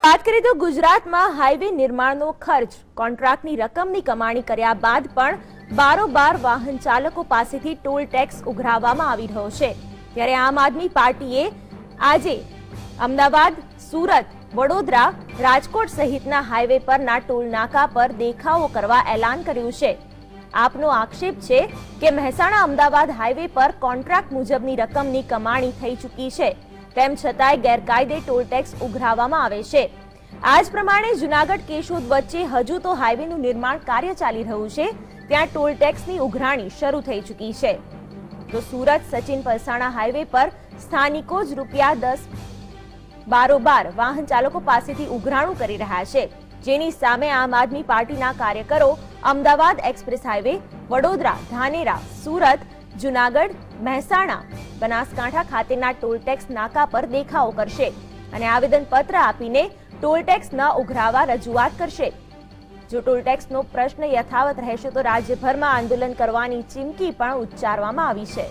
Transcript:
વાત કરીએ તો ગુજરાતમાં હાઈવે નિર્માણનો ખર્ચ કોન્ટ્રાક્ટની રકમની કમાણી કર્યા બાદ પણ બારોબાર વાહન ચાલકો પાસેથી ટોલ ટેક્સ ઉઘરાવવામાં આવી રહ્યો છે। ત્યારે આમ આદમી પાર્ટીએ આજે અમદાવાદ, સુરત, વડોદરા, રાજકોટ સહિતના હાઈવે પરના ટોલ નાકા પર દેખાવો કરવા એલાન કર્યું છે। આપનો આક્ષેપ છે કે મહેસાણા અમદાવાદ હાઈવે પર કોન્ટ્રાક્ટ મુજબની રકમની કમાણી થઈ ચૂકી છે, તેમ છતાંય ગેરકાયદે ટોલ ટેક્સ ઉઘરાવવામાં આવે છે। આ જ પ્રમાણે જૂનાગઢ કેશોદ વચ્ચે હજુ તો હાઈવેનું નિર્માણ કાર્ય ચાલી રહ્યું છે, ત્યાં ટોલ ટેક્સની ઉઘરાણી શરૂ થઈ ચૂકી છે। તો સુરત સચિન પલસાણા હાઈવે પર સ્થાનિકો જ ₹10 બારોબાર વાહન ચાલકો પાસેથી ઉઘરાણું કરી રહ્યા છે, જેની સામે આમ આદમી પાર્ટીના કાર્યકરો અમદાવાદ એક્સપ્રેસ હાઈવે, વડોદરા, ધાનેરા, સુરત, જૂનાગઢ, મહેસાણા, બનાસકાંઠા ખાતેના ટોલ ટેક્સ નાકા પર દેખાવો કરશે અને આવેદનપત્ર આપીને ટોલ ટેક્સ ન ઉઘરાવવા રજૂઆત કરશે। જો ટોલ ટેક્સનો પ્રશ્ન યથાવત રહેશે તો રાજ્યભરમાં આંદોલન કરવાની ચીમકી પણ ઉચ્ચારવામાં આવી છે।